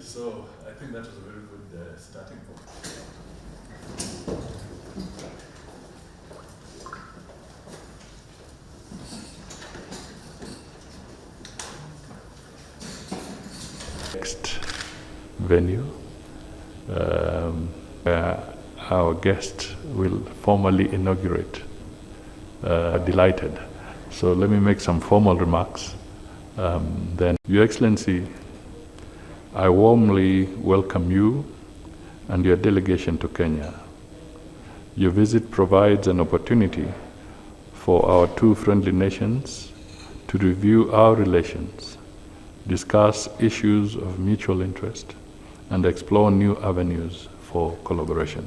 So I think that was a very good starting point. Next venue, our guest will formally inaugurate. Delighted. So let me make some formal remarks. Then, Your Excellency, I warmly welcome you and your delegation to Kenya. Your visit provides an opportunity for our two friendly nations to review our relations, discuss issues of mutual interest, and explore new avenues for collaboration.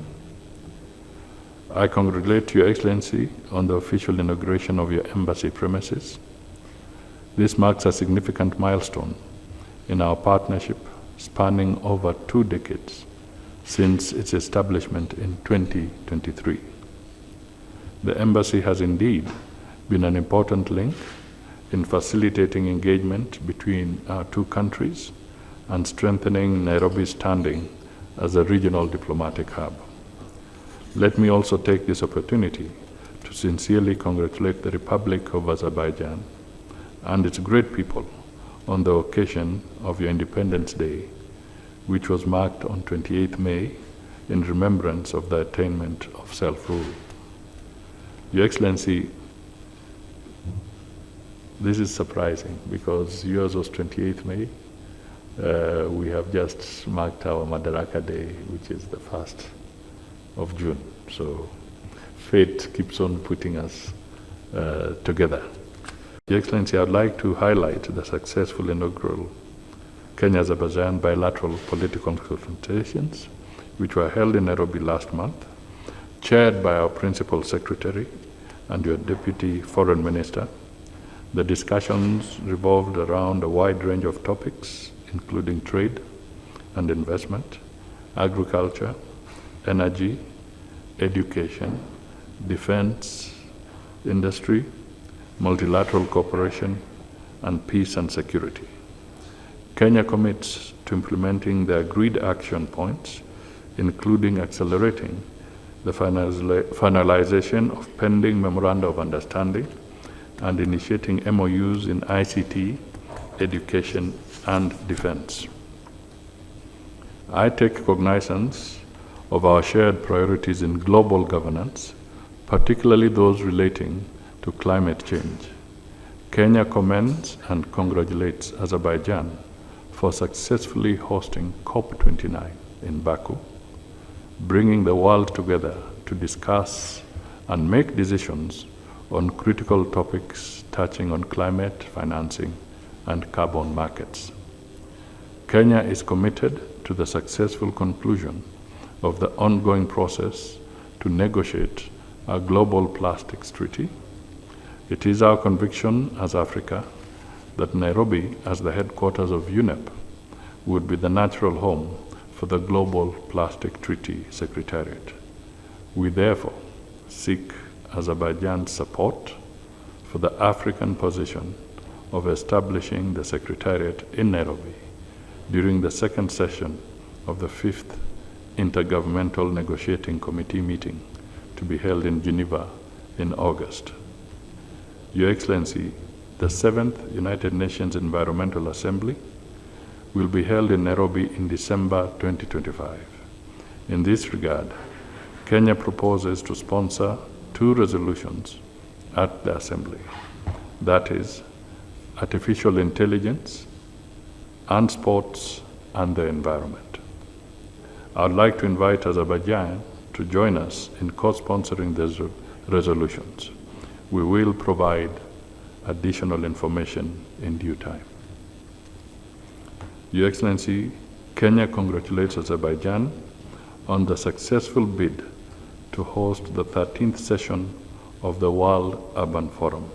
I congratulate Your Excellency on the official inauguration of your embassy premises. This marks a significant milestone in our partnership spanning over 2 decades since its establishment in 2023. The embassy has indeed been an important link in facilitating engagement between our two countries and strengthening Nairobi's standing as a regional diplomatic hub. Let me also take this opportunity to sincerely congratulate the Republic of Azerbaijan and its great people on the occasion of your Independence Day, which was marked on 28th May in remembrance of the attainment of self-rule. Your Excellency, this is surprising because yours was 28th May. We have just marked our Madaraka Day, which is the 1st of June. So fate keeps on putting us together. Your Excellency, I'd like to highlight the successful inaugural Kenya-Azerbaijan bilateral political consultations, which were held in Nairobi last month, chaired by our Principal Secretary and your Deputy Foreign Minister. The discussions revolved around a wide range of topics, including trade and investment, agriculture, energy, education, defense, industry, multilateral cooperation, and peace and security. Kenya commits to implementing the agreed action points, including accelerating the finalization of pending Memoranda of Understanding and initiating MOUs in ICT, education, and defense. I take cognizance of our shared priorities in global governance, particularly those relating to climate change. Kenya commends and congratulates Azerbaijan for successfully hosting COP29 in Baku, bringing the world together to discuss and make decisions on critical topics touching on climate, financing, and carbon markets. Kenya is committed to the successful conclusion of the ongoing process to negotiate a global plastics treaty. It is our conviction as Africa that Nairobi, as the headquarters of UNEP, would be the natural home for the Global Plastic Treaty Secretariat. We therefore seek Azerbaijan's support for the African position of establishing the Secretariat in Nairobi during the second session of the 5th Intergovernmental Negotiating Committee meeting to be held in Geneva in August. Your Excellency, the 7th United Nations Environmental Assembly will be held in Nairobi in December 2025. In this regard, Kenya proposes to sponsor 2 resolutions at the Assembly. That is, artificial intelligence, and sports and the environment. I would like to invite Azerbaijan to join us in co-sponsoring these resolutions. We will provide additional information in due time. Your Excellency, Kenya congratulates Azerbaijan on the successful bid to host the 13th session of the World Urban Forum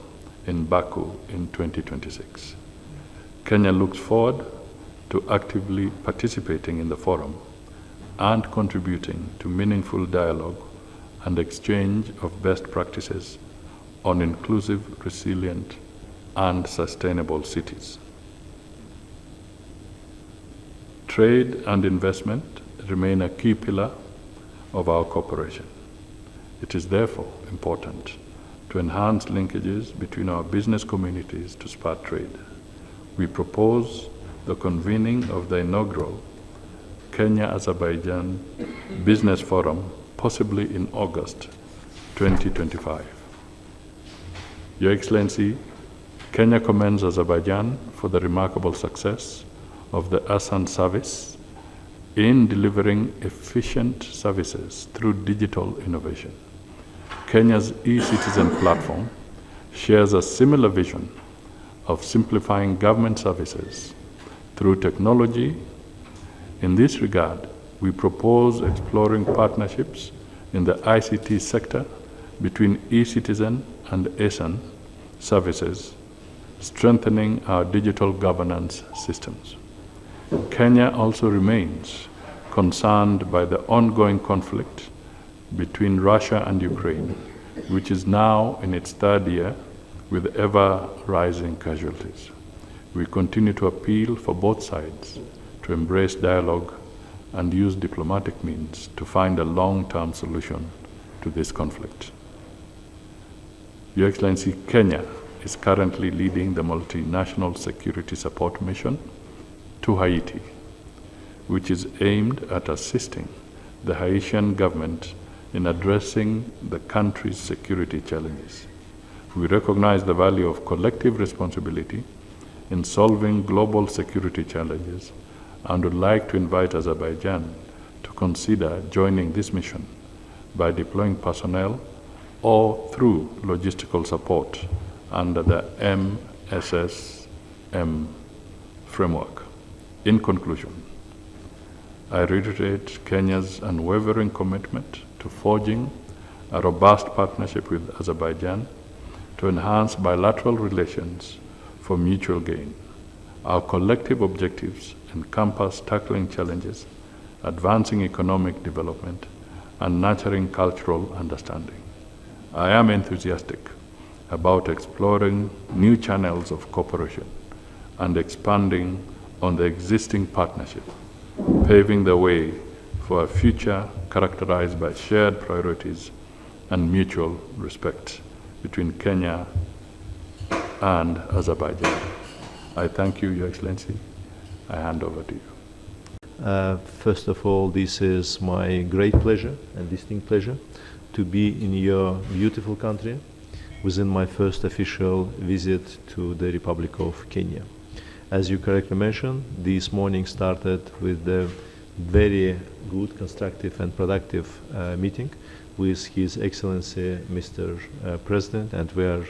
in Baku in 2026. Kenya looks forward to actively participating in the forum and contributing to meaningful dialogue and exchange of best practices on inclusive, resilient, and sustainable cities. Trade and investment remain a key pillar of our cooperation. It is therefore important to enhance linkages between our business communities to spur trade. We propose the convening of the inaugural Kenya-Azerbaijan Business Forum, possibly in August 2025. Your Excellency, Kenya commends Azerbaijan for the remarkable success of the ASAN service in delivering efficient services through digital innovation. Kenya's e-citizen platform shares a similar vision of simplifying government services through technology. In this regard, we propose exploring partnerships in the ICT sector between e-citizen and ASAN services, strengthening our digital governance systems. Kenya also remains concerned by the ongoing conflict between Russia and Ukraine, which is now in its third year with ever-rising casualties. We continue to appeal for both sides to embrace dialogue and use diplomatic means to find a long-term solution to this conflict. Your Excellency, Kenya is currently leading the multinational security support mission to Haiti, which is aimed at assisting the Haitian government in addressing the country's security challenges. We recognize the value of collective responsibility in solving global security challenges and would like to invite Azerbaijan to consider joining this mission by deploying personnel or through logistical support under the MSSM framework. In conclusion, I reiterate Kenya's unwavering commitment to forging a robust partnership with Azerbaijan to enhance bilateral relations for mutual gain. Our collective objectives encompass tackling challenges, advancing economic development, and nurturing cultural understanding. I am enthusiastic about exploring new channels of cooperation and expanding on the existing partnership, paving the way for a future characterized by shared priorities and mutual respect between Kenya and Azerbaijan. I thank you, Your Excellency. I hand over to you. First of all, this is my great pleasure and distinct pleasure to be in your beautiful country within my first official visit to the Republic of Kenya. As you correctly mentioned, this morning started with a very good, constructive and productive meeting with His Excellency Mr. President, and we are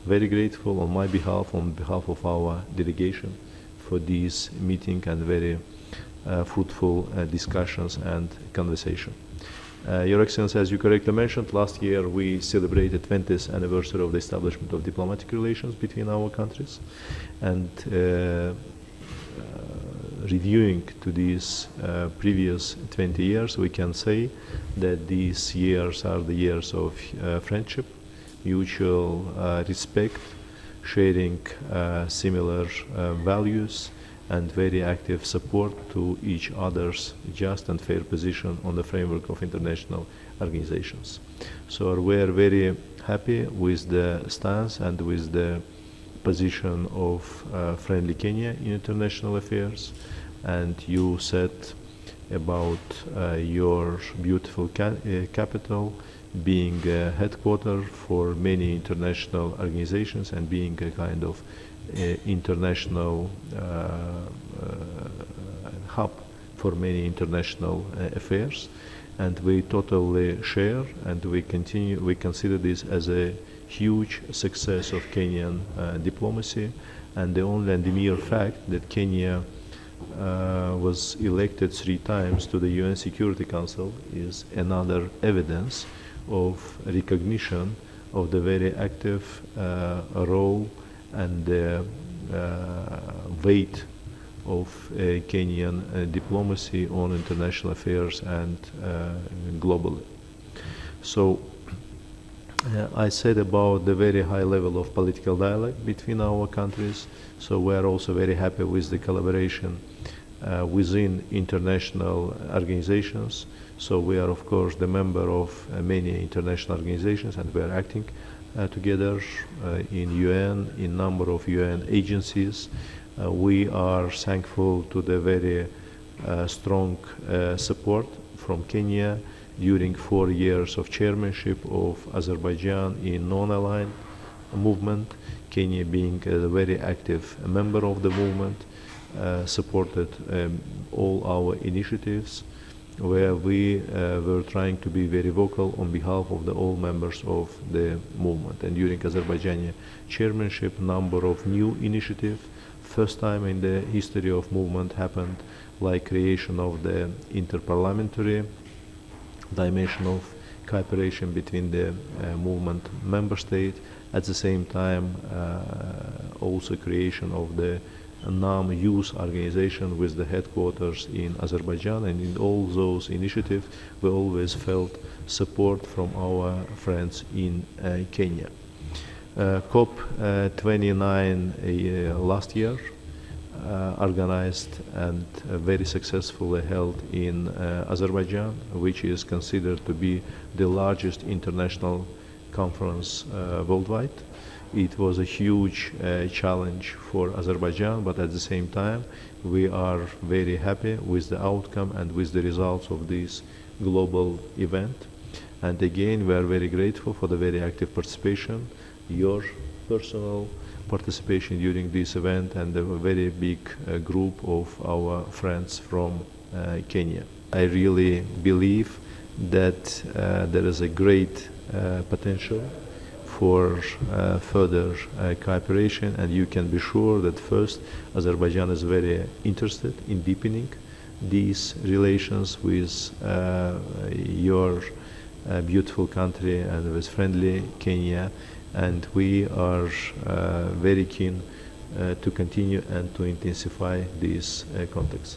very grateful on my behalf, on behalf of our delegation, for this meeting and very fruitful discussions and conversation. Your Excellency, as you correctly mentioned, last year we celebrated 20th anniversary of the establishment of diplomatic relations between our countries, and reviewing to these previous 20 years, we can say that these years are the years of friendship, mutual respect, sharing similar values, and very active support to each other's just and fair position on the framework of international organizations. So we are very happy with the stance and with the position of friendly Kenya in international affairs. And you said about your beautiful capital, being a headquarter for many international organizations and being a kind of international hub for many international affairs. And we totally share, and we consider this as a huge success of Kenyan diplomacy, and the mere fact that Kenya was elected 3 times to the UN Security Council is another evidence of recognition of the very active role and weight of Kenyan diplomacy on international affairs and globally. So I said about the very high level of political dialogue between our countries. So we are also very happy with the collaboration within international organizations. So we are, of course, the member of many international organizations, and we are acting together in UN, in number of UN agencies. We are thankful to the very strong support from Kenya during 4 years of chairmanship of Azerbaijan in non-aligned movement. Kenya being a very active member of the movement, supported all our initiatives where we were trying to be very vocal on behalf of all members of the movement. And during Azerbaijani chairmanship, number of new initiatives, first time in the history of movement happened, like creation of the interparliamentary dimension of cooperation between the movement member states. At the same time, also creation of the NAM youth organization with the headquarters in Azerbaijan, and in all those initiatives we always felt support from our friends in Kenya. COP29 last year organized and very successfully held in Azerbaijan, which is considered to be the largest international conference worldwide. It was a huge challenge for Azerbaijan, but at the same time we are very happy with the outcome and with the results of this global event. And again, we are very grateful for the very active participation, your personal participation during this event, and a very big group of our friends from Kenya. I really believe that there is a great potential for further cooperation, and you can be sure that first, Azerbaijan is very interested in deepening these relations with your beautiful country and with friendly Kenya, and we are very keen to continue and to intensify these contacts.